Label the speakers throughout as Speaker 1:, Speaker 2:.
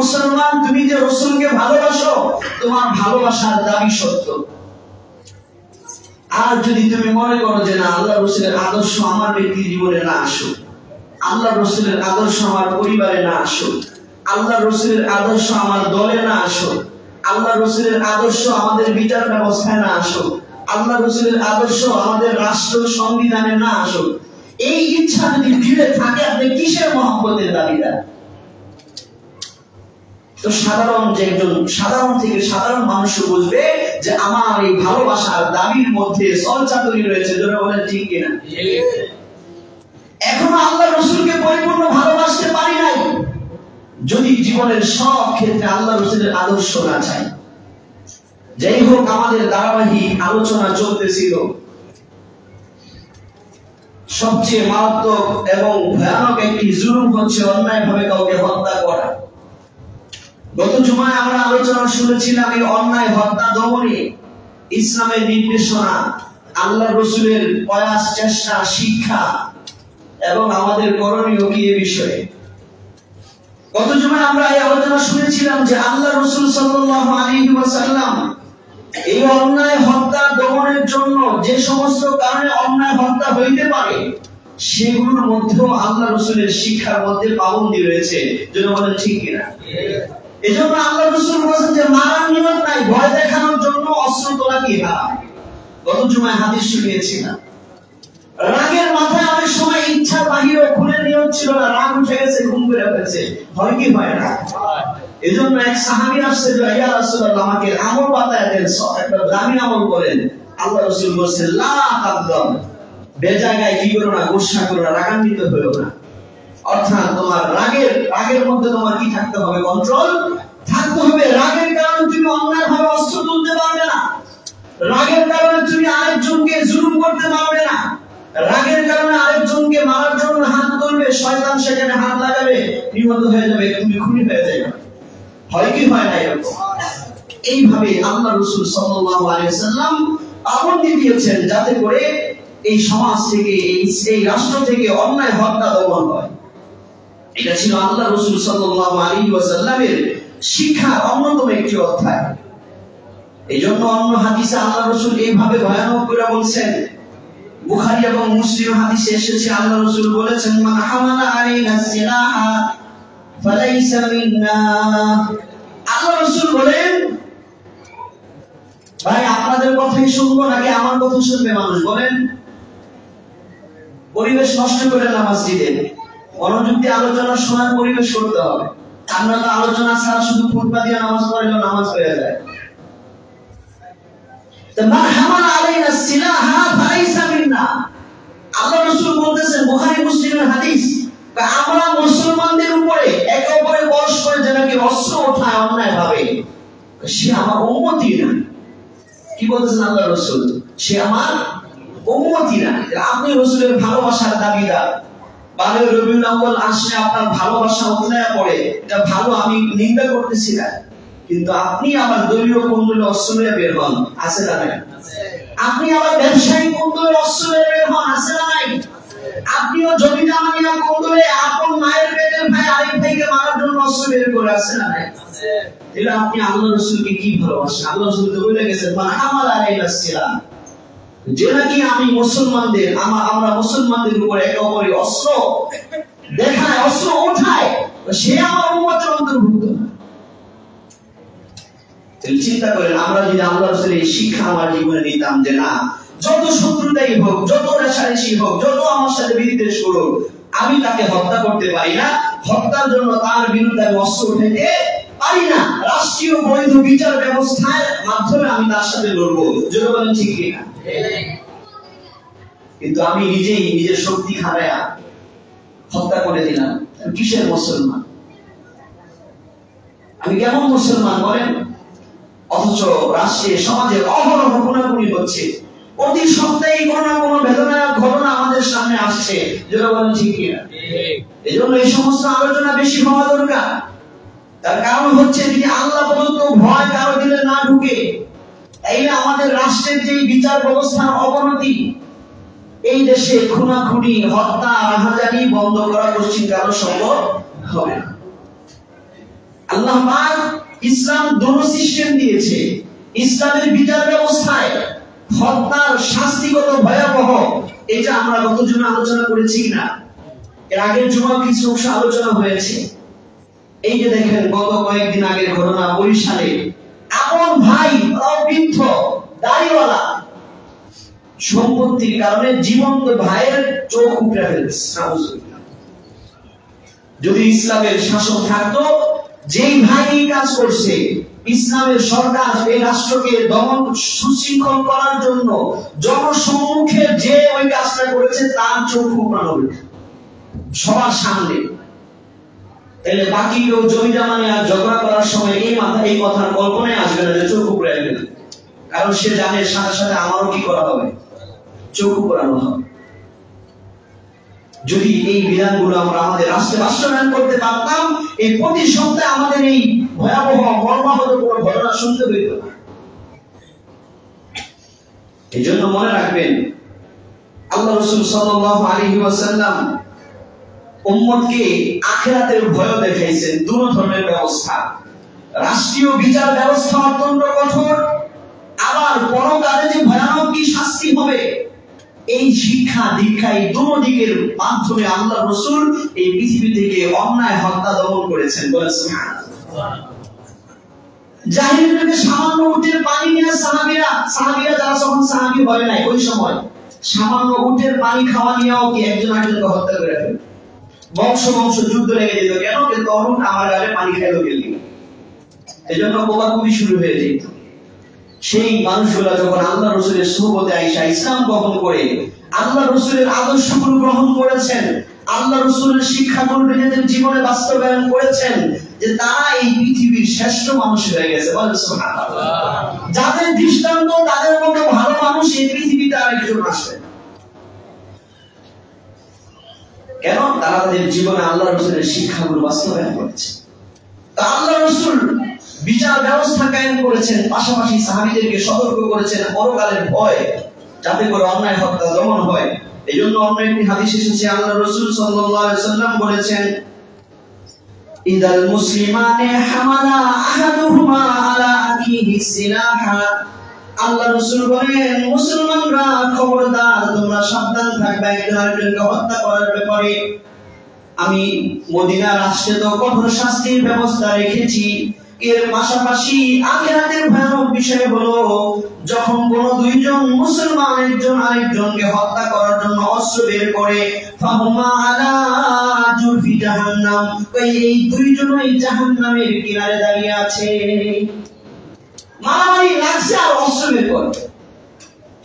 Speaker 1: মুসলমান, তুমি যে রাসূলকে ভালোবাসো, তোমার ভালোবাসার দাবি সত্য। আর যদি তুমি মনে করো যে না, আল্লাহ রাসূলের আদর্শ আমার ব্যক্তি জীবনে না আসুক, আল্লাহ রাসূলের আদর্শ আমার পরিবারে না আসুক, আল্লাহ রাসূলের আদর্শ আমার দলে না আসুক, আল্লাহ রাসূলের আদর্শ আমাদের বিচার ব্যবস্থায় না আসুক, আল্লাহ রাসূলের আদর্শ আমাদের রাষ্ট্র সংবিধানে না আসুক, এই ইচ্ছা যদি দিলে থাকে, আপনি কিসের মহব্বতের দাবিদার? তো সাধারণ যে একজন সাধারণ থেকে সাধারণ মানুষ বুঝবে যে আমার এই ভালোবাসার দাবির মধ্যে সলচাতুরি রয়েছে। যারা বলেন ঠিক কিনা? এখনো আল্লাহ রাসূলকে পরিপূর্ণ ভালোবাসতে পারি নাই যদি জীবনের সব ক্ষেত্রে আল্লাহ রাসূলের আদর্শ না চাই। যাই হোক, আমাদের ধারাবাহিক আলোচনা চলতেছিল সবচেয়ে মারাত্মক এবং ভয়ানক একটি জুলুম হচ্ছে অন্যায়ভাবে কাউকে হত্যা করা। গত জুমায় আমরা আলোচনা শুনেছিলাম এই অন্যায় হত্যা দমনে ইসলামের নির্দেশনা, আল্লাহ রাসূলের প্রয়াস, চেষ্টা, শিক্ষা এবং আমাদের করণীয় কি এ বিষয়ে। গত জুমায় আমরা এই আলোচনা শুনেছিলাম যে আল্লাহ রাসূল সাল্লাল্লাহু আলাইহি ওয়াসাল্লাম এই অন্যায় হত্যা দমনের জন্য যে সমস্ত কারণে অন্যায় হত্যা হইতে পারে সেগুলোর মধ্যেও আল্লাহ রাসূলের শিক্ষার মধ্যে পাবন্দি রয়েছে। যেন বলেন ঠিক কিনা? এজন্য আল্লাহ রাসূল বলেছেন যে মারার নিয়ত নাই, ভয় দেখানোর জন্য অস্ত্র তোলা কি হারাম। গত জুমায় হাদিস শুনিয়েছিলাম। রাগের মাথায় অনেক সময় ইচ্ছা বাহিরে খুলে নিয়ত ছিল না, রাগ উঠে গেছে, ঘুম করে ফেলেছে, হয় কি হয় না? এজন্য এক সাহাবী আসছে যে ইয়া রাসূলুল্লাহ, আমাকে আমল বাতায় দেন, একটা দামি আমল করেন। আল্লাহ রাসূল বলেছেন লা তাকদম, বেজায়গায় কি করো না, গোসা করো না, রাগান্বিত হইও না। অর্থাৎ তোমার রাগের মধ্যে তোমার কি থাকতে হবে? কন্ট্রোল থাকতে হবে। রাগের কারণে তুমি অন্যায়ভাবে অস্ত্র তুলতে পারবে না, রাগের কারণে তুমি আরেকজনকে জুলুম করতে পারবে না, রাগের কারণে আরেকজনকে মারার জন্য হাত তুলবে, শয়তান সেখানে হাত লাগাবে, নিহত হয়ে যাবে, তুমি খুনি হয়ে যাবে। হয় কি হয় না? এরকম এইভাবে আল্লাহ রাসূল সাল্লাল্লাহু আলাইহি ওয়াসাল্লাম পাবন্দি দিয়েছেন যাতে করে এই সমাজ থেকে, এই রাষ্ট্র থেকে অন্যায় হত্যা দমন হয়। এটা ছিল আল্লাহ রাসূল সাল্লাল্লাহু আলাইহি ওয়াসাল্লামের শিক্ষার অন্যতম একটি অধ্যায়। এইজন্য অন্য হাদিসে আল্লাহ রাসূল এইভাবে ভয়ানক করে বলছেন। বুখারী এবং মুসলিম হাদিসে এসেছে, আল্লাহ রাসূল বলেছেন মান হামালা আলাইনা সিলাহা ফালাইসা মিন্না। আল্লাহ রাসূল বলেন, ভাই আপনাদের কথাই শুনবো নাকি আমার কথা শুনবে মানুষ? বলেন। পরিবেশ নষ্ট করে না মসজিদে, মনোযোগ দিয়ে আলোচনা শোনার পরিবেশ করতে হবে। আমরা তো আলোচনা ছাড়া শুধু খুতবা দিয়ে নামাজ পড়লেও নামাজ হয়ে যায়। তো মান হামালা আলাইনা সিলাহা ফালাইসা মিন্না, আল্লাহ রাসূল বলতেছেন, বুখারী মুসলিমের হাদিস, আমরা মুসলমানদের উপরে একে অপরের বশ করে যে নাকি অস্ত্র ওঠায় অন্যায় ভাবে, সে আমার উম্মতি না। কি বলতেছেন আল্লাহ রাসূল? সে আমার উম্মতি না। আপনি রাসূলের ভালোবাসার দাবিদার। বারো রবিউল আউয়াল আসলে আপনার ভালোবাসা অন্যায় পড়ে, এটা ভালো, আমি নিন্দা করতেছি না, কিন্তু আপনি আমার দলীয় কুণ্ডলে অস্ত্র নিয়ে বের হন, আছে না নাই? আপনি আবার ব্যবসায়ী কুণ্ডলে অস্ত্র নিয়ে বের হন, আছে না নাই? আপনিও জমি জমা নিয়ে কুণ্ডলে আপন মায়ের পেটের ভাই আরেক ভাইকে মারার জন্য অস্ত্র বের করে, আছে না নাই? তাহলে আপনি আল্লাহ রাসূলকে কি ভালোবাসেন? আল্লাহ রাসূল তো বলে গেছেন মান হামালা আলাইনা সিলাহ, যে নাকি আমি মুসলমানদের, আমরা মুসলমানদের উপরে একে অপরের অস্ত্র দেখায়, অস্ত্র ওঠায়, সে আমার উম্মতের অন্তর্ভুক্ত না। চিন্তা করেন, আমরা যদি আল্লাহ রাসূলের এই শিক্ষা আমার জীবনে নিতাম যে না, যত শত্রুতাই হোক, যত রেষারেষি হোক, যত আমার সাথে বিদ্বেষ করুক, আমি তাকে হত্যা করতে পারি না, হত্যার জন্য তার বিরুদ্ধে আমি অস্ত্র উঠাইতে পারি না, রাষ্ট্রীয় বৈধ বিচার ব্যবস্থার মাধ্যমে আমি তার সাথে লড়বো। যদি বলেন ঠিক কিনা? কিন্তু আমি নিজেই নিজের শক্তি খাটায়া হত্যা করে দিলাম, কিসের মুসলমান? আমি কেমন মুসলমান বলেন? অথচ রাষ্ট্রে, সমাজে অহরহ খুনাখুনি হচ্ছে, প্রতি সপ্তাহে কোনো না কোনো বেদনার ঘটনা আমাদের সামনে আসছে। যেটা বলেন ঠিক কিনা? এই জন্য এই সমস্ত আলোচনা বেশি হওয়া দরকার। তার কারণ হচ্ছে, যদি আল্লাহ প্রদত্ত ভয় কারো দিলে না ঢুকে, তাইলে আমাদের রাষ্ট্রের যে বিচার ব্যবস্থার অবনতি, এই দেশে খুনাখুনি, হত্যা, রাহাজানি বন্ধ করা কোশ্চিন কারো সম্ভব হবে না। আল্লাহ পাক ইসলাম দোনো সিস্টেম দিয়েছে। ইসলামের বিচার ব্যবস্থায় হত্যার শাস্তি কত ভয়াবহ, এটা আমরা গত জুমা আলোচনা করেছি না, এর আগের জুমা কিছু অংশ আলোচনা হয়েছে। এই যে দেখেন গত কয়েকদিন আগের ঘটনা, বরিশালে আপন ভাই বৃদ্ধ দাড়িওয়ালা সম্পত্তির কারণে জীবন্ত ভাইয়ের চোখ উপড়ে ফেলেছে। যদি ইসলামের শাসন থাকতো, যেই ভাই এই কাজ করছে, ইসলামের সরকার এই রাষ্ট্রকে দমন সুশৃঙ্খল করার জন্য জনসম্মুখে যে ওই কাজটা করেছে তার চোখ উপড়ানো হবে সবার সামনে। তাহলে বাকি কেউ জমি জমা নিয়ে আর ঝগড়া করার সময় এই কথার কল্পনায় আসবে না যে চোখ উপড়ে গেল, কারণ সে জানে সাথে সাথে আমারও কি করা হবে, চোখ উপড়ানো হবে। যদি এই বিধানগুলো আমরা আমাদের রাষ্ট্রে বাস্তবায়ন করতে পারতাম, এই প্রতি সপ্তাহে আমাদের এই ভয়াবহ মর্মাহত কোনো ঘটনা শুনতে হইত না। এই জন্য মনে রাখবেন, আল্লাহ রাসূল সাল্লাল্লাহু আলাইহি ওয়াসাল্লাম উম্মতকে আখিরাতের ভয় দেখাইছেন। দুটো ধরনের ব্যবস্থা, রাষ্ট্রীয় বিচার ব্যবস্থা অত্যন্ত কঠোর, আবার পরকালে যে ভয়ানক কি শাস্তি হবে, এই শিক্ষা দীক্ষা এই দুটো দিকের মাধ্যমে আল্লাহ রাসূল এই পৃথিবী থেকে অন্যায় হত্যা দমন করেছেন। বলেন সুবহানাল্লাহ। জাহিলিয়াতের যুগে সামান্য উটের পানি নিয়ে সাহাবীরা যারা যখন সাহাবী হয় নাই, ওই সময় সামান্য উটের পানি খাওয়া নিয়েও কি একজন আরেকজনকে হত্যা করে ফেলে, বংশ যুদ্ধ লেগে যেত। কেন? কিন্তু তরুণ আমার গালে পানি খাইলো গেলি, এজন্য কোপাকুপি শুরু হয়ে যেত। সেই মানুষগুলা যখন আল্লাহ রাসূলের সুহবতে আইসা ইসলাম গ্রহণ করে আল্লাহ রাসূলের আদর্শগুলো গ্রহণ করেছেন, আল্লাহ রাসূলের শিক্ষাগুলো নিজেদের জীবনে বাস্তবায়ন করেছেন, যে তারা এই পৃথিবীর শ্রেষ্ঠ মানুষ হয়ে গেছে। বলেন সুবহানাল্লাহ। যাদের দৃষ্টান্ত, তাদের মতো ভালো মানুষ এই পৃথিবীতে আরেকজন আসবে। কেন? তারা তাদের জীবনে আল্লাহ রাসূলের শিক্ষাগুলো বাস্তবায়ন করেছে। তা আল্লাহ রাসূল বিচার ব্যবস্থা কায়েম করেছেন, পাশাপাশি সাহাবীদেরকে সতর্ক করেছেন পরকালের ভয়, যাতে করে অন্যায় হত্যা দমন হয়। এই জন্য অন্য একটি হাদিস এসেছে, আল্লাহ রাসূল সাল্লাল্লাহু আলাইহি ওয়াসাল্লাম বলেছেন, ইদাল মুসলিমানে হামালা আহাদুহুমা আলা আখিহি সিলাহা। আল্লাহ রাসূল বলেন, মুসলমানরা খবরদার, তোমরা সাবধান থাকবে একজন আরেকজনকে হত্যা করার ব্যাপারে। আমি মদিনা রাষ্ট্রে তো কঠোর শাস্তির ব্যবস্থা রেখেছি, এর পাশাপাশি আখিরাতের ভয়ানক বিষয় হলো, যখন কোন দুইজন মুসলমান একজন আরেকজনকে হত্যা করার জন্য অস্ত্র বের করে, ফাহুমা আলা জুরফি জাহান্নাম, এই দুইজনই জাহান্নামের কিনারে দাঁড়িয়ে আছে। মারামারি লাগছে আর অস্ত্র বের করে,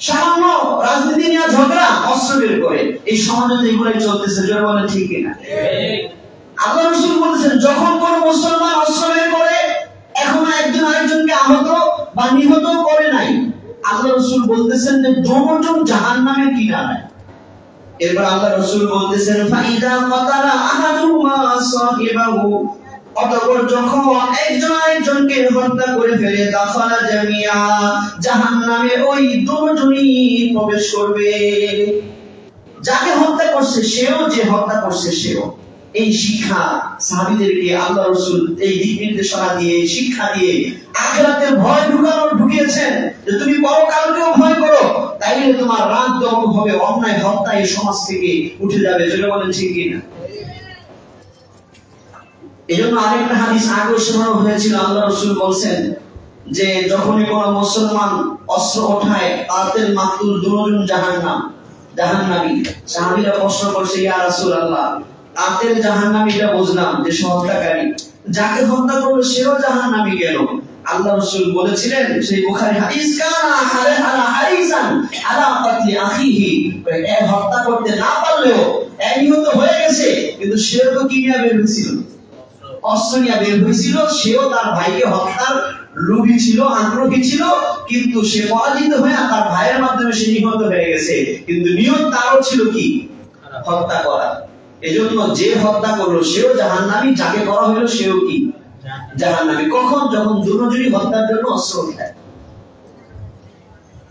Speaker 1: সামান্য রাজনীতি নিয়ে ঝগড়া, অস্ত্র বের করে। এই সমাজে এগুলাই চলতেছে, যারা বলে ঠিক না। আল্লাহ রাসূল বলেছেন, যখন কোন মুসলমান অস্ত্র বের করে, এখনো একজন আরেকজনকে আহত বা নিহত করে নাই, আল্লাহ রাসূল বলতেছেন যে দুজন জাহান্নামের কিনারায়। এরপর আল্লাহ রাসূল বলতেছেন, ফাইদা কাতালা আহাদুমা সাহিবাহু, অতঃপর যখন একজন আরেকজনকে হত্যা করে ফেলে, দাখালা জামিয়া, জাহান্নামে ওই দুজনই প্রবেশ করবে। যাকে হত্যা করছে সেও, যে হত্যা করছে সেও। এই শিক্ষা সাহাবীদেরকে আল্লাহ রাসূল এই দিক নির্দেশনা দিয়ে, শিক্ষা দিয়ে আখিরাতের ভয় ঢুকিয়েছেন, যে তুমি পরকালকেও ভয় করো, তাইলে তোমার রাগ দমন হবে, অন্যায় হত্যা এই সমাজ থেকে উঠে যাবে। যেটা বলেন ঠিক কিনা? এই জন্য আরেকটা হাদিস আগেও শোনানো হয়েছিল, আল্লাহ রাসূল বলছেন যে যখনই কোন মুসলমান অস্ত্র ওঠায়, কাতিল মাকতুল দুজন জাহান্নামী। সাহাবীরা প্রশ্ন করছে, ইয়া রাসূলুল্লাহ, কাতিল জাহান্নামীটা বুঝলাম যে হত্যাকারী, যাকে হত্যা করলো সেও জাহান্নামী কেন? আল্লাহ রাসূল বলেছিলেন, সেই বুখারী হাদিস, কানা হারিসান আলা কাতলি আখিহি, এক হত্যা করতে না পারলেও নিহত হয়ে গেছে, কিন্তু সেও তো কি নিয়ে বের হয়েছিল? অস্ত্র নিয়ে বের হয়েছিল। সেও তার ভাইকে হত্যার লোভী ছিল, আগ্রহী ছিল, কিন্তু সে পরাজিত হয়ে তার ভাইয়ের মাধ্যমে সে নিহত হয়ে গেছে, কিন্তু নিয়ত তারও ছিল কি? হত্যা করা। এজন্য যে হত্যা করলো সেও জাহান্নামী, যাকে করা হলো সেও কি? জাহান্নামী। কখন? যখন দুজনই হত্যার জন্য অস্ত্র ওঠায়।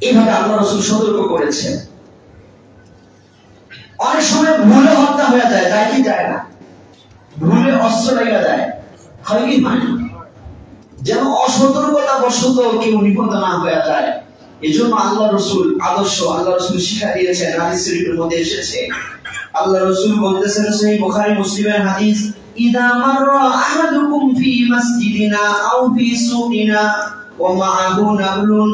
Speaker 1: এইভাবে আল্লাহ রাসূল সতর্ক করেছেন। অনেক সময় ভুলে হত্যা হয়ে যায়, তাই কি যায় না? ভুলে অস্ত্র লেগে যায়, হয় কি হয় না? যেন অসতর্কতা বশত কেউ নিহত না হয়ে যায়। এজন্য আল্লাহ রাসূল আদর্শ, আল্লাহ রাসূল শিক্ষা দিয়েছেন, হাদিস শরীফের মধ্যে এসেছে। আল্লাহ রাসূল বলতেছেন, সহিহ বুখারী মুসলিমের হাদিস, ইদা মাররা আহাদুকুম ফি মাসজিদিনা আও ফি সুকিনা ওয়া মাআহু নাবলুন,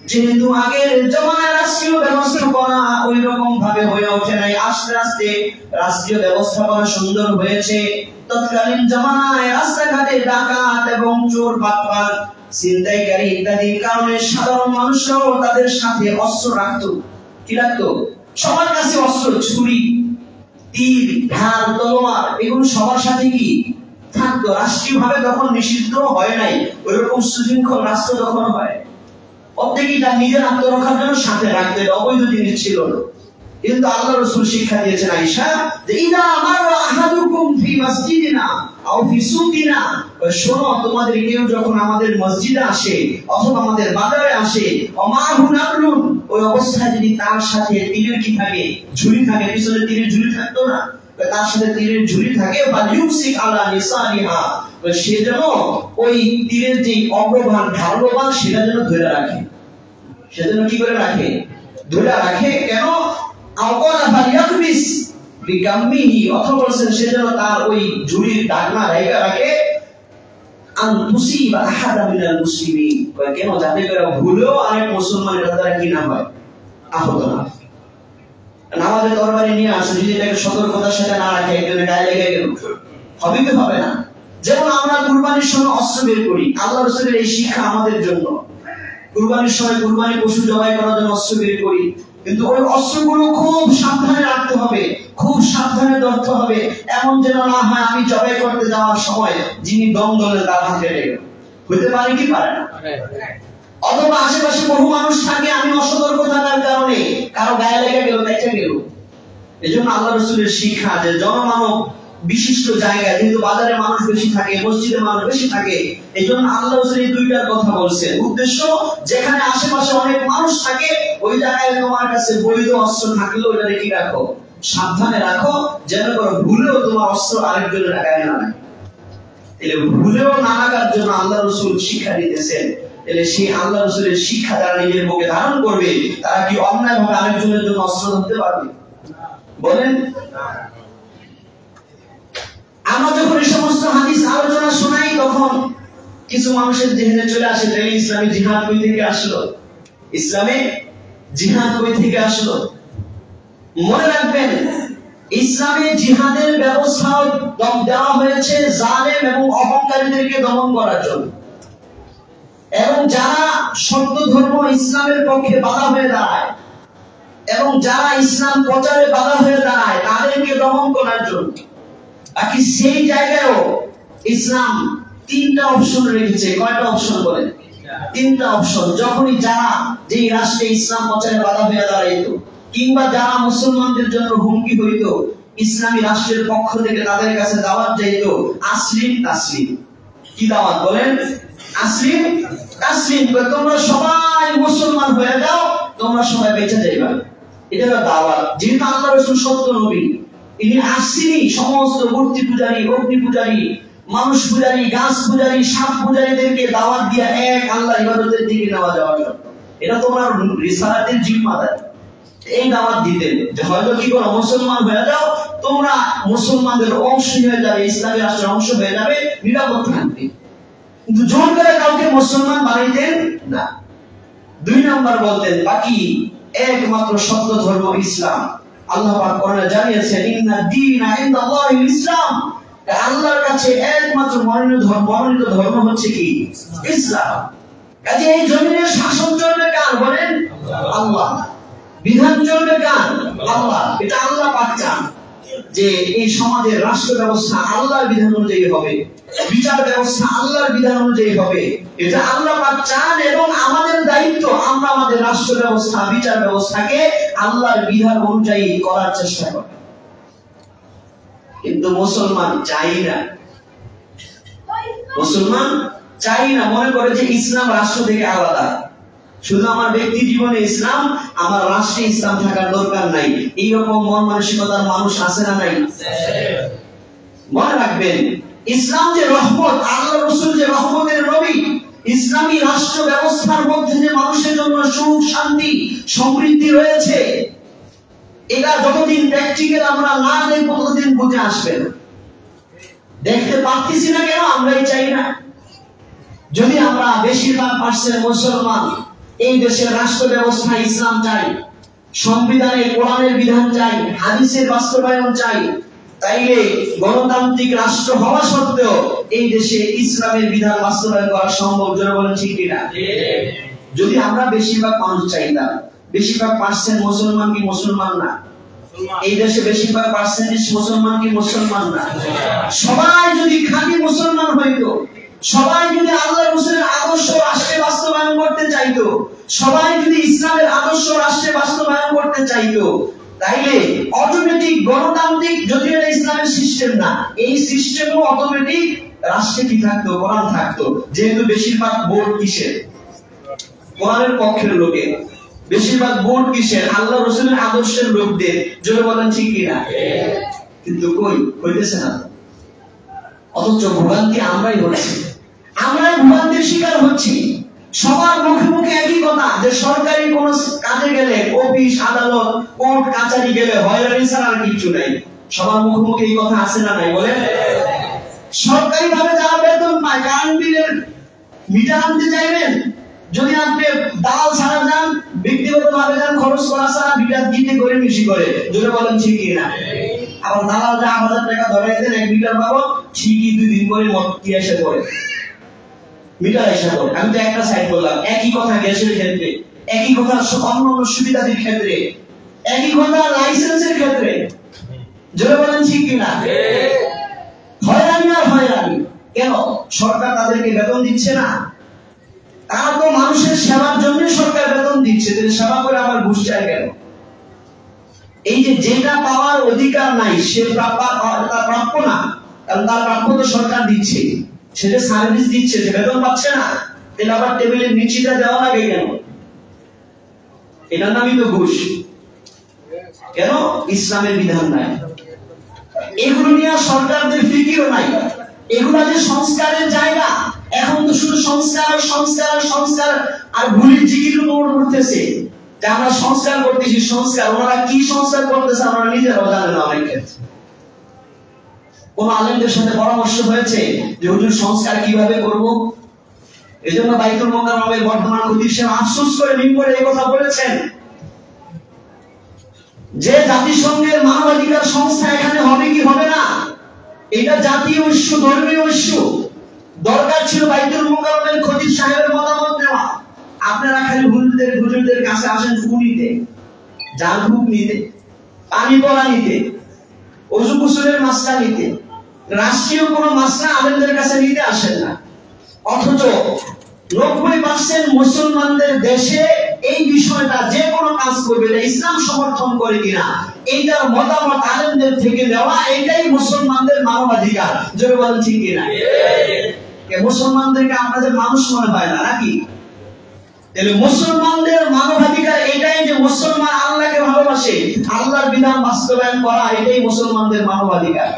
Speaker 1: যেহেতু আগের জমানায় রাষ্ট্রীয় ব্যবস্থাপনা ওই রকম ভাবে হয়ে ওঠে নাই, আস্তে আস্তে রাষ্ট্রীয় ব্যবস্থাপনা সুন্দর হয়েছে। তৎকালীন জমানায় রাস্তাঘাটে ডাকাত এবং চোর বাটপার ছিনতাইকারী ইত্যাদির কারণে সাধারণ মানুষরাও তাদের সাথে অস্ত্র রাখতো। কি রাখতো? সবার কাছে অস্ত্র, ছুরি, তীর, ঢাল, তলোয়ার, এগুলো সবার সাথে কি থাকতো। রাষ্ট্রীয় ভাবে তখন নিষিদ্ধ হয় নাই, ওইরকম সুশৃঙ্খল রাষ্ট্র যখন হয় প্রত্যেকেই তার নিজের আত্মরক্ষার জন্য সাথে রাখতে, অবৈধ জিনিস ছিল না। কিন্তু আল্লাহ রাসূল শিক্ষা দিয়েছেন আয়েশা, যে ইদা মাররা আহাদুকুম ফি মাসজিদিনা আও ফি সুকিনা, শোনো তোমাদের কেউ যখন আমাদের মসজিদে আসে অথবা আমাদের বাজারে আসে, অমাহু নাবলুন, ওই অবস্থায় যদি তার সাথে তীরের কি থাকে, ঝুলি থাকে, পিছনে তীরের ঝুলি থাকতো না, তার সাথে তীরের ঝুলি থাকে, বা ইউসিক আলা নিসানিহা, সে যেন ওই তীরের যে অগ্রভাগ ধারালো ভাগ সেটা যেন ধরে রাখে। সেজন্য কি করে রাখে? ধরে রাখে। কেন? আওয়ালা ফালিয়াকবিস বিকাম্মিহি, অথবা বলেছেন সে যেন তার ওই ঝুলির ডাকনা রেখে রাখে, আন তুসিবা আহাদা মিনাল মুসলিমিন, কেন? যাতে করে ভুলেও আরেক মুসলমান এটা দ্বারা কি না হয়, আহত না। নামাজে তরবারি নিয়ে আসে, যদি এটাকে সতর্কতার সাথে না রাখে একজনের গায়ে লেগে গেল, হবে কি হবে না? যেমন আমরা কুরবানির সময় অস্ত্র বের করি, আল্লাহ রাসূলের এই শিক্ষা আমাদের জন্য। কুরবানির সময় কুরবানি পশু জবাই করার জন্য অস্ত্র বের করি, কিন্তু ওই অস্ত্রগুলো খুব সাবধানে রাখতে হবে, খুব সাবধানে ধরতে হবে, এমন যেন না হয় আমি জবাই করতে যাওয়ার সময় যিনি দম দলে তার হাত কেটে গেল। হতে পারে কি পারে না? অথবা আশেপাশে বহু মানুষ থাকে, আমি অসতর্ক থাকার কারণে কারো গায়ে লেগে গেল, বেঁচে গেল। এজন্য আল্লাহ রাসূলের শিক্ষা যে জনমানব বিশিষ্ট জায়গায়, যেহেতু বাজারে মানুষ বেশি থাকে, মসজিদে মানুষ বেশি থাকে, এই জন্য আল্লাহ রাসূল এই দুইটার কথা বলছেন। উদ্দেশ্য, যেখানে আশেপাশে অনেক মানুষ থাকে ওই জায়গায় তোমার কাছে বৈধ অস্ত্র থাকলেও এটা কি রাখো, সাবধানে রাখো, যেন করে ভুলেও তোমার অস্ত্র আরেকজনের গায়ে না লাগে। তাহলে ভুলেও না লাগার জন্য আল্লাহ রাসূল শিক্ষা দিতেছেন। তাহলে সেই আল্লাহ রাসূলের শিক্ষা যারা নিজের বুকে ধারণ করবে, তারা কি অন্যায়ভাবে আরেকজনের জন্য অস্ত্র ধরতে পারবে? বলেন। আমরা যখন এই সমস্ত হাদিস আলোচনা শোনাই, তখন কিছু মানুষের জেহেনে চলে আসে, তাহলে ইসলামে জিহাদ কই থেকে আসলো? ইসলামে জিহাদ কই থেকে আসলো? মনে রাখবেন, ইসলামে জিহাদের ব্যবস্থা দেওয়া হয়েছে জালেম এবং অহংকারীদেরকে দমন করার জন্য, এবং যারা সত্য ধর্ম ইসলামের পক্ষে বাধা হয়ে দাঁড়ায় এবং যারা ইসলাম প্রচারে বাধা হয়ে দাঁড়ায় তাদেরকে দমন করার জন্য। বাকি সেই জায়গায়ও ইসলাম তিনটা অপশন রেখেছে। কয়টা অপশন বলেন? তিনটা অপশন। যখনই যারা যেই রাষ্ট্রে ইসলাম প্রচারে বাধা হয়ে দাঁড়াইতো, কিংবা যারা মুসলমানদের জন্য হুমকি হইতো, ইসলামী রাষ্ট্রের পক্ষ থেকে তাদের কাছে দাওয়াত যাইতো, আসলিম তাসলিম। কি দাওয়াত বলেন? আসলিম তাসলিম, তোমরা সবাই মুসলমান হয়ে যাও, তোমরা সবাই বেঁচে যাইবা। এটা হলো দাওয়াত। যেহেতু আল্লাহ রাসূল সত্য নবী, ইনি আসেনি সমস্ত মূর্তি পূজারী, অগ্নি পূজারী, মানুষ পূজারী, গাছ পূজারী, সাপ পূজারীদেরকে দাওয়াত দিয়ে এক আল্লাহর ইবাদতের দিকে নেওয়া যাওয়ার জন্য। এটা তোমার রিসালাতের জিম্মাদারি। এই দাওয়াত দিতেন যে হয়তো কি করো, মুসলমান হয়ে যাও, তোমরা মুসলমানদের অংশ হয়ে যাবে, ইসলামী রাষ্ট্রের অংশ হয়ে যাবে, নিরাপদ থাকবে। কিন্তু জোর করে কাউকে মুসলমান বানাইতেন না। দুই নাম্বার বলতেন, বাকি একমাত্র সত্য ধর্ম ইসলাম। আল্লাহ পাক কোরআনে জানিয়েছেন, ইন্না দীনা ইনদাল্লাহিল ইসলাম, আল্লাহর কাছে একমাত্র মনোনীত ধর্ম হচ্ছে কি? ইসলাম। কাজে এই জমিনের শাসন চলবে কার বলেন? আল্লাহ। বিধান চলবে কার? আল্লাহ। এটা আল্লাহ পাক চান যে এই সমাজের রাষ্ট্র ব্যবস্থা আল্লাহর বিধান অনুযায়ী হবে, বিচার ব্যবস্থা আল্লাহর বিধান অনুযায়ী হবে। এটা আল্লাহ পাক চান, এবং আমাদের দায়িত্ব আমরা আমাদের রাষ্ট্র ব্যবস্থা, বিচার ব্যবস্থাকে আল্লাহর বিধান অনুযায়ী করার চেষ্টা করি। কিন্তু মুসলমান চাই না, মুসলমান চাই না, মনে করে যে ইসলাম রাষ্ট্র থেকে আলাদা, শুধু আমার ব্যক্তি জীবনে ইসলাম, আমার রাষ্ট্রে ইসলাম থাকার দরকার নাই। এইরকম মন মানসিকতার মানুষ আছে না নাই? মনে রাখবেন, ইসলাম যে রহমত, আল্লাহ রাসূল যে রহমতের নবী, ইসলামী রাষ্ট্র ব্যবস্থার মধ্যে যে মানুষের জন্য সুখ, শান্তি, সমৃদ্ধি রয়েছে, এটা যতদিন প্র্যাকটিক্যাল আমরা না দেখব ততদিন বুঝে আসবে না। দেখতে পাচ্ছি না কেন? আমরাই চাই না। যদি আমরা বেশিরভাগ পার্সেন্ট মুসলমান এই দেশের রাষ্ট্র ব্যবস্থা ইসলাম চাই, সংবিধানে কোরআনের বিধান চাই, হাদিসের বাস্তবায়ন চাই, তাইলে গণতান্ত্রিক রাষ্ট্র হওয়া সত্ত্বেও এই দেশে ইসলামের বিধান বাস্তবায়ন করা সম্ভব। জোরে বলেন ঠিক কিনা? যদি আমরা বেশিরভাগ মানুষ চাইতাম, বেশিরভাগ পার্সেন্ট মুসলমান কি মুসলমান না? এই দেশে বেশিরভাগ পার্সেন্টেজ মুসলমান কি মুসলমান না? সবাই যদি খাঁটি মুসলমান হইতো, সবাই যদি আল্লাহ রাসূলের আদর্শ রাষ্ট্রে বাস্তবায়ন করতে চাইতো, সবাই যদি ইসলামের আদর্শ রাষ্ট্রে বাস্তবায়ন করতে চাইতো, তাইলে অটোমেটিক গণতান্ত্রিক, যদি এটা ইসলামের সিস্টেম না, এই সিস্টেমও অটোমেটিক রাষ্ট্রে কি থাকতো? কোরআন থাকতো। যেহেতু বেশিরভাগ ভোট কিসের? কোরআনের পক্ষের লোকের। বেশিরভাগ ভোট কিসের? আল্লাহ রাসূলের আদর্শের লোকদের। জোরে বলেন ঠিক কিনা? কিন্তু কই হইতেছে না। অথচ ভোগান্তি আমরাই হচ্ছি, আমরাই ভোগান্তির শিকার হচ্ছি। সবার মুখে মুখে একই কথা যে সরকারি কোন কাজে গেলে, অফিস আদালত কোর্ট কাছারি গেলে হয়রানি ছাড়া আর কিছু নাই। সবার মুখে মুখে এই কথা আছে না নাই বলেন? সরকারি ভাবে যারা বেতন পায়, কারেন্ট বিলের মিটার আনতে চাইবেন, যদি আপনি দালাল ছাড়া যান, ব্যক্তিগত ভাবে যান, খরচ করা ছাড়া মিটার দিতে করে বেশি করে। জোরে বলেন ঠিক কিনা? আবার দালাল যা 1000 টাকা ধরাই দেন, 1 মিটার পাবো, ঠিকই 2 দিন পরে মত কি এসে পড়ে, মিটার এসে পড়ে। আমি তো একটা সাইড বললাম, একই কথা গ্যাসের ক্ষেত্রে, একই কথা অন্যান্য সুবিধাদির ক্ষেত্রে, একই কথা লাইসেন্সের ক্ষেত্রে। জোরে বলেন ঠিক কিনা? হয়রানি আর হয়রানি। কেন? সরকার তাদেরকে বেতন দিচ্ছে না। তারা তো মানুষের সেবার জন্য সরকার বেতন দিচ্ছে, সেবা করে আবার ঘুষ চায় কেন? এই যে যেটা পাওয়ার অধিকার নাই, সে প্রাপ্য না, কারণ তার প্রাপ্য তো সরকার দিচ্ছে, সেটা সার্ভিস দিচ্ছে, সে বেতন পাচ্ছে না, তাহলে আবার টেবিলের নিচেটা দেওয়া লাগে কেন? এটার নামই তো ঘুষ। কেন? ইসলামের বিধান নাই। এগুলো নিয়ে সরকারদের ফিকিরও নাই। এগুলা যে সংস্কারের জায়গা, এখন তো শুধু সংস্কার সংস্কার সংস্কার আর ভুলির জিকির উপর করতেছে যে আমরা সংস্কার করতেছি সংস্কার। ওনারা কি সংস্কার করতেছে আমরা নিজেরাও জানে না অনেক ক্ষেত্রে। কোন আলেমদের সাথে পরামর্শ হয়েছে যে হুজুর সংস্কার কিভাবে করব? এজন্য বাইতুল মুকাররমের বর্তমান খতিব সাহেব আফসোস করে মিম্বরে এই কথা বলেছেন যে জাতিসংঘের মানবাধিকার সংস্থা এখানে হবে কি হবে না, এটা জাতীয় ইস্যু, ধর্মীয় ইস্যু। দরকার ছিল বাইতুল মুকাররমের খতিব সাহেবের মতামত নেওয়া। আপনারা খালি হুজুরদের কাছে আসেন ফু নিতে, জাল ফুক নিতে, পানি পড়া নিতে, ওযু গোসলের মাসলা নিতে, রাষ্ট্রীয় কোনো মাসলা আলেমদের কাছে নিতে আসেন না। অথচ 90% মুসলমানদের দেশে এই বিষয়টা, যে কোনো কাজ করবে না ইসলাম সমর্থন করে কিনা, এইটার মতামত আলেমদের থেকে দেওয়া, এটাই মুসলমানদের মানবাধিকার। জোরে বলেন ঠিক কিনা? মুসলমানদেরকে আপনাদের মানুষ মনে হয় না নাকি? তাহলে মুসলমানদের মানবাধিকার এটাই যে মুসলমান আল্লাহকে ভালোবাসে, আল্লাহর বিধান বাস্তবায়ন করা, এটাই মুসলমানদের মানবাধিকার।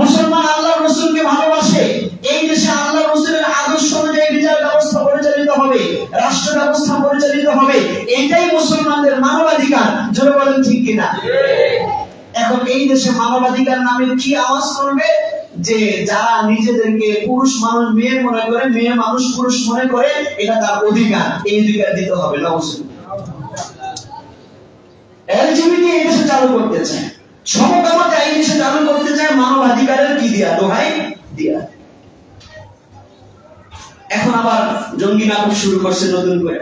Speaker 1: মুসলমান আল্লাহর রাসূলকে ভালোবাসে, এই দেশে আল্লাহর রাসূলের আদর্শ অনুযায়ী বিচার ব্যবস্থা পরিচালিত হবে, রাষ্ট্র ব্যবস্থা পরিচালিত হবে, এটাই মুসলমানদের মানবাধিকার। জোরে বলেন ঠিক কিনা? এখন এই দেশে মানবাধিকার নামে কি আওয়াজ করবে? যে যারা নিজেদেরকে পুরুষ মানুষ মেয়ে মনে করে, মেয়ে মানুষ পুরুষ মনে করে, এটা তার অধিকার, এই অধিকার দিতে হবে না। এলজিবিটি এই দেশে চালু করতে চায়, সমকামিতা এই দেশে চালু করতে চায়, মানবাধিকারের কি দিয়া? দোহাই দিয়া। এখন আবার জঙ্গি নাটক শুরু করছে নতুন করে।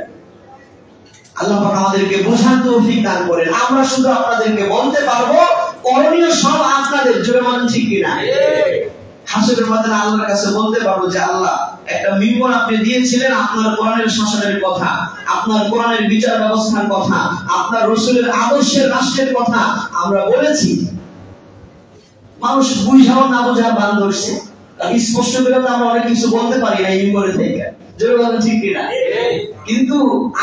Speaker 1: আল্লাহ পাক আমাদেরকে বোঝার তৌফিক দান করেন। আমরা শুধু আপনাদেরকে বলতে পারবো, করণীয় সব আপনাদের। জোরে বলেন ঠিক কিনা? হাসরের ময়দানে আল্লাহর কাছে বলতে পারবো যে আল্লাহ, একটা মিম্বর আপনি দিয়েছিলেন আপনার কোরআনের শাসনের কথা, আপনার কোরআনের বিচার ব্যবস্থার কথা, আপনার রাসূলের আদর্শের রাষ্ট্রের কথা আমরা বলেছি। মানুষ বুঝাও না বোঝার বান ধরছে, স্পষ্ট করে তো আমরা অনেক কিছু বলতে পারি না এই মিম্বরে থেকে। জোরে বলেন ঠিক কিনা? কিন্তু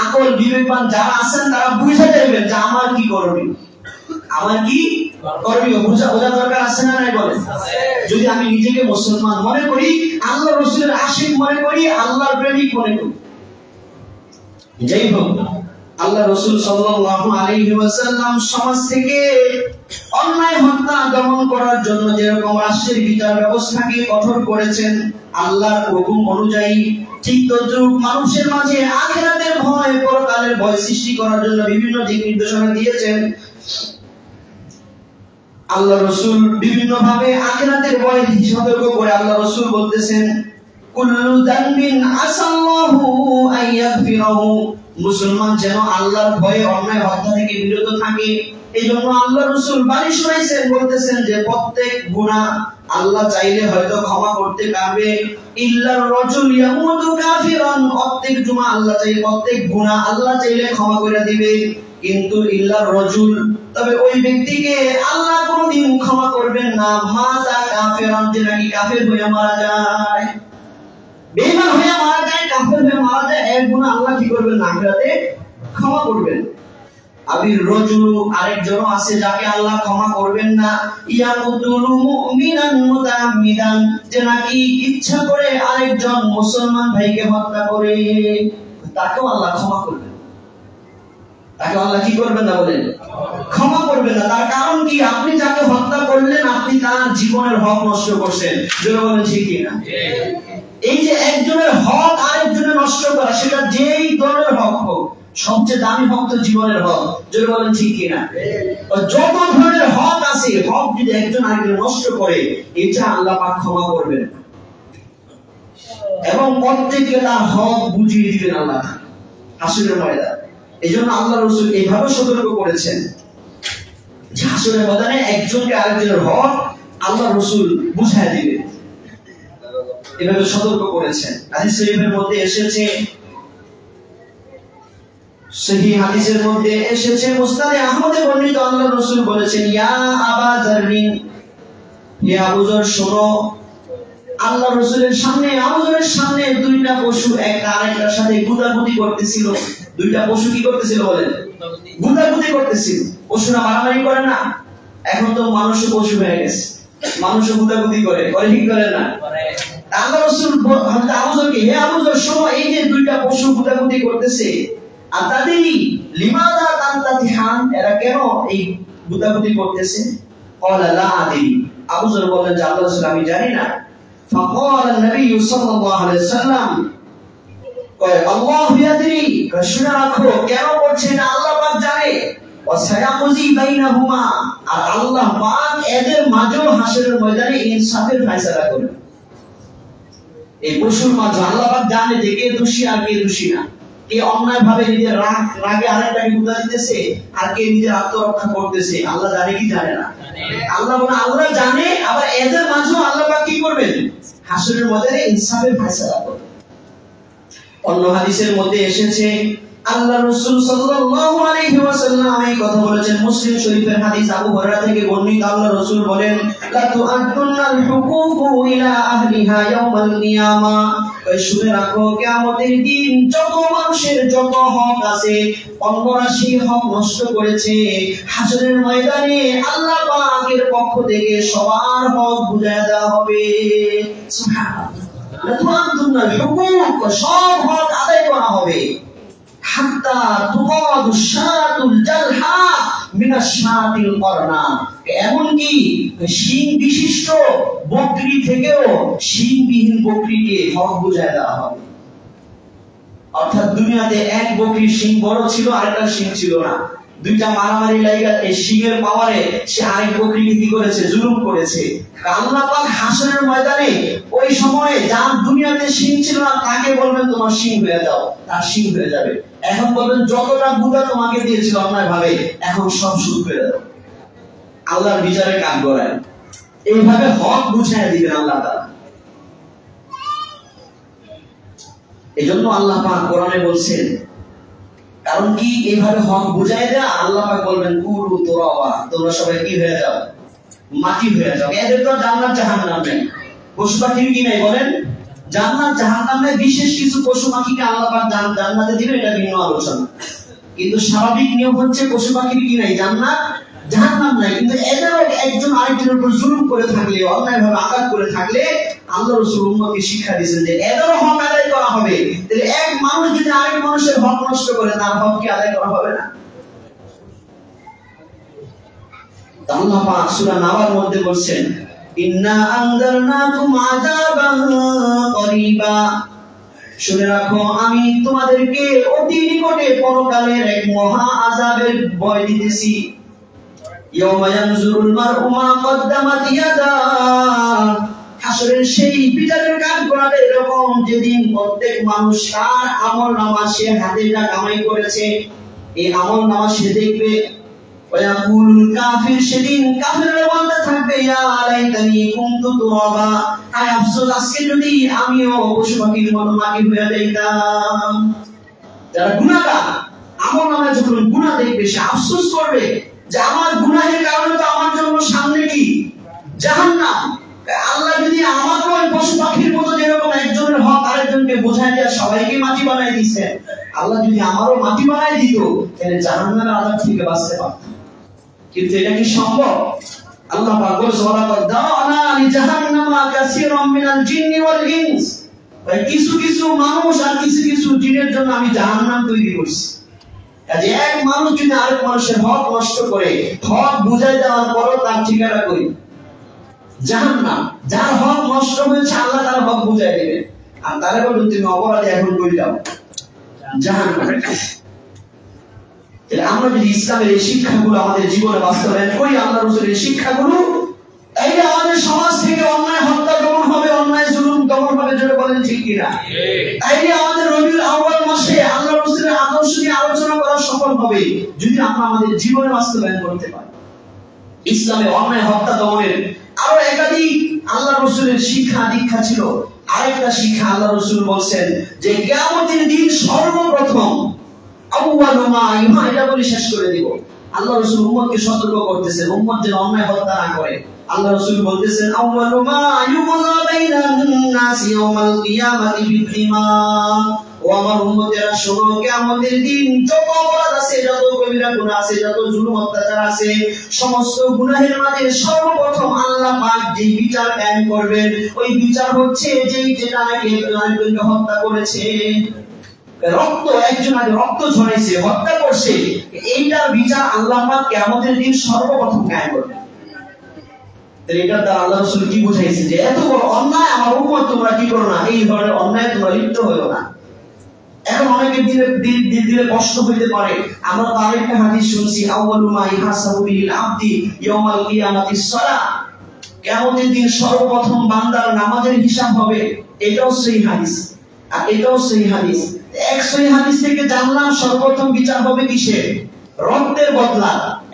Speaker 1: আকল বিবেকবান যারা আছেন তারা বুঝে যাবেন যে আমার কি করণীয়, আমার কি করণীয় বোঝা দরকার আছে না নাই বলেন? যদি আমি নিজেকে মুসলমান মনে করি, আল্লাহ রাসূলের আশিক মনে করি, আল্লাহর প্রেমিক মনে করি, যাই হোক, আল্লাহ রাসূল সাল্লাল্লাহু আলাইহি ওয়াসাল্লাম সমাজ থেকে অন্যায় হত্যা দমন করার জন্য যেরকম রাষ্ট্রের বিচার ব্যবস্থাকে কঠোর করেছেন আল্লাহর হুকুম অনুযায়ী, ঠিক তদ্রুপ মানুষের মাঝে আখিরাতের ভয়, পরকালের ভয় সৃষ্টি করার জন্য বিভিন্ন দিক নির্দেশনা দিয়েছেন। আল্লাহ রাসূল বিভিন্ন ভাবে আখিরাতের ভয় সতর্ক করে আল্লাহ রাসূল বলতেছেন, কুল্লু যানবিন আসাল্লাহু আইয়াগফিরাহু, মুসলমান যেন আল্লাহর ভয়ে অন্যায় হত্যা থেকে বিরত থাকে। এই জন্য আল্লাহ রাসূল বাণী শোনাইছেন, বলতেছেন যে প্রত্যেক গুনাহ আল্লাহ চাইলে হয়তো ক্ষমা করতে পারবে, ইল্লার রাজুল ইয়ামুতু কাফিরান, প্রত্যেক জুমা আল্লাহ চাইলে, প্রত্যেক গুনাহ আল্লাহ চাইলে ক্ষমা করে দিবে, কিন্তু ইল্লার রাজুল, তবে ওই ব্যক্তিকে আল্লাহ কোনদিন ক্ষমা করবেন না, মাতা কাফিরান, যে নাকি কাফের হয়ে মারা যায়, বেঈমান হয়ে মারা যায়, কাফের হয়ে মারা যায়, এক গুনাহ আল্লাহ কি করবেন না, আখিরাতে ক্ষমা করবেন। আবির রাজুল, আরেকজন আছে যাকে আল্লাহ ক্ষমা করবেন না, ইয়াকুতুলু মুমিনান মুতাআম্মিদান, যে নাকি ইচ্ছা করে আরেকজন মুসলমান ভাইকে হত্যা করে, তাকেও আল্লাহ ক্ষমা করবেন, তাকে আল্লাহ কি করবেন না বলেন, ক্ষমা করবেন না। তার কারণ কি? আপনি যাকে হত্যা করলেন আপনি তার জীবনের হক নষ্ট করছেন, যারা বলেন ঠিক কি না? এই যে একজনের হক আরেকজনের নষ্ট করা, সেটা যেই দলের হক হোক, সবচেয়ে দামি হক তো জীবনের হক, যারা বলেন ঠিক কি না? যত ধরনের হক আছে, হক যদি একজন আরেকজন নষ্ট করে, এটা আল্লাহ পাক ক্ষমা করবেন এবং প্রত্যেককে তার হক বুঝিয়ে দিবেন আল্লাহ হাসরের ময়দানে। এই জন্য আল্লাহ রাসূল এইভাবে সতর্ক করেছেন যে হাসরের ময়দানে একজনকে আরেকজনের হক আল্লাহ রাসূল বুঝায় দিবেন, এভাবে সতর্ক করেছেন। হাদিস শরীফের মধ্যে এসেছে, সহিহ হাদিসের মধ্যে এসেছে, মুসনাদে আহমদে বর্ণিত, আল্লাহ রাসূল বলেছেন, ইয়া আবা যাররিন, হে আবু যর শোনো, আল্লাহ রাসূলের সামনে, আবু যরের সামনে দুইটা পশু একটা আরেকটার সাথে গুদাগুদি করতেছিল। দুইটা পশু কি করতেছিল বলেন? গুদাগুদি করতেছিল। পশুরা মারামারি করে না, এখন তো মানুষও পশু হয়ে গেছে, মানুষও গুদাগুদি করে, করে কি করে না? আল্লাহ রাসূল হযরত আবু যরকে, হে আবু যর শোনো, এই যে দুইটা পশু গুদাগুদি করতেছে, আতাদি লিমাদা তানতাতিহান, এরা কেন এই গুদাগুদি করতেছে? ক্বালা লা আদি, আবু যর বলেন যে আল্লাহ রাসূল আমি জানি না। ফাকালা নবী সাল্লাল্লাহু আলাইহি ওয়াসাল্লাম, কয় আল্লাহু ইয়াদরি, শুনে রাখো কেন করছে না আল্লাহ পাক জানে, ওয়া সায়াকুজি বাইনাহুমা, আর আল্লাহ পাক এদের মাঝে হাসরের ময়দানে ইনসাফের ফয়সালা করবে। এই পশুর মাঝে আল্লাহ পাক জানে যে কে দোষী আর কে দোষী না, কে অন্যায় ভাবে নিজের রাগে আরেকটাকে গুদা দিতেছে আর কে নিজের আত্মরক্ষা করতেছে, আল্লাহ জানে কি জানে না? আল্লাহ বলে আল্লাহ জানে, আবার এদের মাঝেও আল্লাহ পাক কি করবেন? হাসরের ময়দানে ইনসাফের ফয়সালা করবেন। অন্য হাদিসের মধ্যে এসেছে, আল্লাহ রাসূল সাল্লাল্লাহু আলাইহি ওয়াসাল্লাম এই কথা বলেছেন, মুসলিম শরীফের হাদিস, আবু হুরায়রা থেকে বর্ণিত, আল্লাহ রাসূল বলেন, লা তুআদ্দুনাল হুকুকু ইলা আহলিহা ইয়াওমাল কিয়ামা, শুনে রাখো কিয়ামতের দিন যত মানুষের যত হক আছে, অন্যরা সেই হক নষ্ট করেছে, হাসরের ময়দানে আল্লাহ পাকের পক্ষ থেকে সবার হক বুঝায় দেওয়া হবে। সুবহানাল্লাহ, লা তুআদ্দুনাল হুকুক, সব হক আদায় করা হবে, হাত্তা তুকাদু শাতুল জালহা মিনাশ শাতিল করনা, এমনকি শিং বিশিষ্ট বকরি থেকেও শিংবিহীন বকরিকে হক বুঝায় দেওয়া হবে। অর্থাৎ দুনিয়াতে এক বকরির শিং বড় ছিল, আরেকটা শিং ছিল না, দুইটা মারামারি লাগা এই শিংয়ের পাওয়ারে সে আরেক বকরিকে কি করেছে? জুলুম করেছে। আল্লাহ পাক হাসরের ময়দানে ওই সময়ে যার দুনিয়াতে শিং ছিল না তাকে বলবেন তোমার শিং হয়ে যাও, তার শিং হয়ে যাবে। এখন বলবেন যতটা গুদা তোমাকে দিয়েছিল অন্যায় ভাবে, এখন সব শুরু করে দাও, আল্লাহর বিচারে কাজ করায়। এইভাবে হক বুঝাইয়া দিবেন আল্লাহ তাআলা। এজন্য আল্লাহ পাক কোরআনে বলছেন, কারণ কি এইভাবে হক বুঝাই দেয়া, আল্লাহ পাক বলবেন কুলু তুরাবা, তোমরা সবাই কি হয়ে যাও? মাটি হয়ে যাও। এদের তো জান্নাত জাহান্নাম নেই, পশু পাখির কি নাই বলেন? জান্নাত জাহান্নাম নেই। বিশেষ কিছু পশু পাখিকে আল্লাহ পাক জান্নাতে দিবেন, এটা ভিন্ন আলোচনা, কিন্তু স্বাভাবিক নিয়ম হচ্ছে পশু পাখির কি নাই? জান্নাত জাহান্নাম নাই। কিন্তু এদেরও একজন আরেকজনের উপর জুলুম করে থাকলে, অন্যায়ভাবে আঘাত করে থাকলে আল্লাহ রাসূল উম্মতকে শিক্ষা দিয়েছেন যে এদেরও হক আদায় করা হবে। তাহলে এক মানুষ যদি আরেক মানুষের হক নষ্ট করে, তার হক কি আদায় করা হবে না? আল্লাহ পাক সূরা নাবার মধ্যে বলছেন, ইন্না আনজারনাকুম আযাবান করিবা, শুনে রাখো আমি তোমাদেরকে অতি নিকটে পরকালের এক মহা আযাবের ভয় দিতেছি। ইয়াউমা ইয়ানজুরুল মারউ মা কদ্দামাত ইয়াদা, হাসরের সেই বিচারের কাঠগড়াটা এরকম যেদিন প্রত্যেক মানুষ তার আমলনামা সে হাতে যা কামাই করেছে এই আমলনামা সে দেখবে। ওয়ায়াকুলুল কাফির, সেদিন কাফিররা বলতে থাকবে ইয়া লাইতানি কুনতু তুরাবা, আয় আফসোস আজকে যদি আমিও পশু পাখির মতো মাটি হয়ে যাইতাম। যারা গুনাহগার আমলনামায় যখন গুনাহ দেখবে সে আফসোস করবে যে আমার গুনাহের কারণে তো আমার জন্য সামনে কি জাহান্নাম। আল্লাহ যদি আমাকে ওই পশু পাখির মতো যেরকম একজনের হক আরেকজনকে বোঝায় দিয়ে সবাইকে মাটি বানাই দিচ্ছে, আল্লাহ যদি আমারও মাটি বানাই দিত তাহলে জাহান্নামের আযাব থেকে বাঁচতে পারতাম। কিন্তু এটা কি সম্ভব? আল্লাহ পাক বলেন ওয়ালাকাদ দাআনা লিজাহান্নামা কাসীরাম মিনাল জিন্নি ওয়াল ইনস, কিছু কিছু মানুষ আর কিছু কিছু জিনের জন্য আমি জাহান্নাম তৈরি করছি। কাজে এক মানুষ যদি আরেক মানুষের হক নষ্ট করে, হক বুঝাই দেওয়ার পরও তার ঠিকানা কই জাহান্নাম। যার হক নষ্ট হয়েছে আল্লাহ তার হক বুঝাই দেবে, আর তারে বলুন তুমি অপরাধী এখন কই যাও জাহান্নামে। তাহলে আমরা যদি ইসলামের এই শিক্ষাগুলো আমাদের জীবনে বাস্তবায়ন করি, আল্লাহ রাসূলের এই শিক্ষাগুলো, তাইলে আমাদের সমাজ থেকে অন্যায় হত্যা দমন হবে, অন্যায় জুলুম দমন হবে। যেটা বলেন ঠিক কিনা? তাইলে আমাদের রবিউল আউয়াল মাসে আল্লাহ রাসূলের আদর্শ নিয়ে আলোচনা করা সফল হবে যদি আমরা আমাদের জীবনে বাস্তবায়ন করতে পারি। ইসলামে অন্যায় হত্যা দমনের আরো একাধিক আল্লাহ রাসূলের শিক্ষা দীক্ষা ছিল। আরেকটা শিক্ষা আল্লাহ রাসূল বলছেন যে কিয়ামতের দিন সর্বপ্রথম আউয়ালু মা ইমা, এটা বলে শেষ করে দিব। আল্লাহ রাসূল উম্মতকে সতর্ক করতেছেন উম্মত যেন অন্যায় হত্যা না করে। আল্লাহ রাসূল বলতেছেন আউয়ালু মা ইউকযা বাইনান নাস ইয়াউমাল কিয়ামাতি বিল-ইমা, ও আমার উম্মতেরা শোনো, কিয়ামতের দিন যত অপরাধ আছে, যত কবিরা গুনাহ আছে, যত জুলুম অত্যাচার আছে, সমস্ত গুনাহের মাঝে সর্বপ্রথম আল্লাহ পাক যে বিচার কায়েম করবেন, ওই বিচার হচ্ছে যেটা নাকি একজনকে হত্যা করেছে, রক্ত একজন আগে রক্ত ঝরাইছে, হত্যা করছে, এইটার বিচার আল্লাহ পাক কিয়ামতের দিন সর্বপ্রথম কায়েম করবেন। এটার দ্বারা আল্লাহ রাসূল কি বুঝাইছে যে এত বড় অন্যায় আমার উম্মত তোমরা কি করো না, এই ধরনের অন্যায় তোমরা লিপ্ত হইও না। এখন অনেকে দিলে কষ্ট হইতে পারে। আমরা তো আরেকটা হাদিস শুনছি, আউয়ালু মা ইহাসাবু বিল আবদি ইয়াউমাল কিয়ামাতিস সালাহ, কিয়ামতের দিন সর্বপ্রথম বান্দার নামাজের হিসাব হবে। এটাও সহিহ হাদিস, আর এটাও সহিহ হাদিস। এক সহিহ হাদিস থেকে জানলাম সর্বপ্রথম বিচার হবে কিসের? রক্তের বদলা।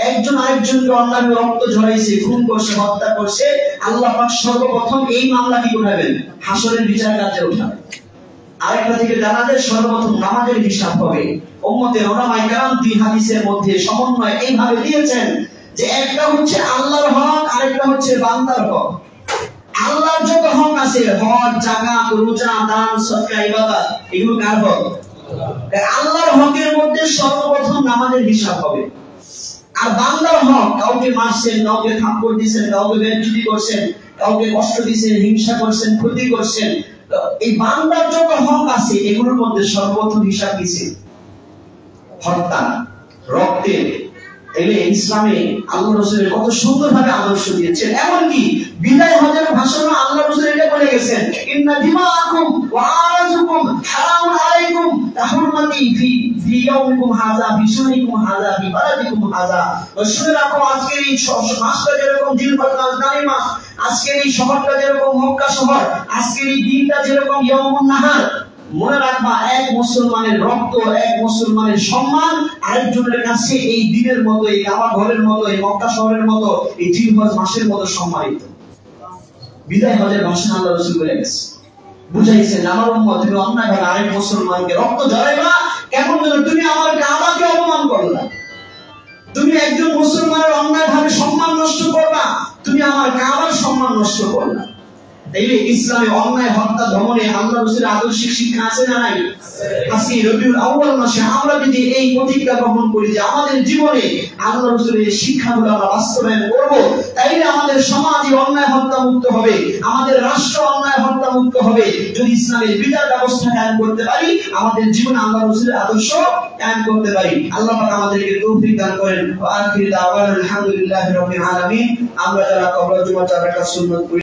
Speaker 1: একজন আরেকজনকে অন্যায় রক্ত ঝরাইছে, খুন করছে, হত্যা করছে, আল্লাহ পাক সর্বপ্রথম এই মামলা কি উঠাবেন? হাসরের বিচার কাজে উঠাবেন। আরেকটা থেকে জানা যায় সর্বপ্রথম নামাজের হিসাব হবে। উম্মতের উলামায়ে কেরাম দুই হাদিসের মধ্যে সমন্বয় এইভাবে দিয়েছেন যে একটা হচ্ছে আল্লাহর হক, আরেকটা হচ্ছে বান্দার হক। আল্লাহর যত হক আছে, হজ, যাকাত, রোজা, দান, সদকা, ইবাদত, এগুলো কার হক? আল্লাহর হকের মধ্যে সর্বপ্রথম নামাজের হিসাব হবে। আর বান্দার হক, কাউকে মারছেন, কাউকে থাপ্পড় দিয়েছেন, কাউকে বেইজ্জতি করছেন, কাউকে কষ্ট দিয়েছেন, হিংসা করছেন, ক্ষতি করছেন, এই বান্দার যত হক আছে এগুলোর মধ্যে সর্বপ্রথম হিসাব কিসে? হত্যা, রক্তের। এলে ইসলামে আল্লাহ রাসূলের কত সুন্দরভাবে আদর্শ দিয়েছেন। এমনকি বিদায় হজের ভাষণে আল্লাহ রাসূল এটা বলে গেছেন, ইন্না দিমাআকুম ওয়া আরাযুকুম হারামুন আলাইকুম কাহুরমাতি ফি ইয়াউমিকুম হাযা ফি শুহরিকুম হাযা ফি বালাদিকুম হাযা। শুনে রাখো, আজকের এই মাসটা যেরকম জিলহজ রাজধানী মাস, আজকের এই শহরটা যেরকম মক্কা শহর, আজকের এই দিনটা যেরকম ইয়াউমুন নাহার, মনে রাখবা এক মুসলমানের রক্ত, এক মুসলমানের সম্মান আরেকজনের কাছে এই দিনের মতো, এই কাবা ঘরের মতো, এই মক্কা শহরের মতো, এই জিলহজ মাসের মতো সম্মানিত। বিদায় হজের ভাষণ আল্লাহ রাসূল বলে গেছে, বুঝাইছেন আমার উম্মত তুমি অন্যায়ভাবে আরেক মুসলমানকে রক্ত ঝরাইবা, কেমন যেন তুমি আমার কাবাকে অপমান করলা, তুমি একজন মুসলমানের অন্যায়ভাবে সম্মান নষ্ট করবা, তুমি আমার কাবার সম্মান নষ্ট করলা। তাইলে ইসলামে অন্যায় হত্যা দমনে আল্লাহ রাসূলের আদর্শিক শিক্ষা আছে না নাই? আজকে রবিউল আউয়াল মাসে আমরা যদি এই প্রতিজ্ঞা গ্রহণ করি যে আমাদের জীবনে আল্লাহ রাসূলের শিক্ষাগুলো আমরা বাস্তবায়ন করব, তাইলে আমাদের সমাজ অন্যায় হত্যা মুক্ত হবে, আমাদের রাষ্ট্র অন্যায় হত্যা মুক্ত হবে। যদি ইসলামের বিচার ব্যবস্থা কায়েম করতে পারি, আমাদের জীবনে আল্লাহ রাসূলের আদর্শ কায়েম করতে পারি। আল্লাহ পাক আমাদেরকে তৌফিক দান করেন। ওয়া আখিরু দাওয়ানা আলহামদুলিল্লাহি রাব্বিল আলামিন। আমরা যারা কবর জুমা 4 রাকাত সুন্নাত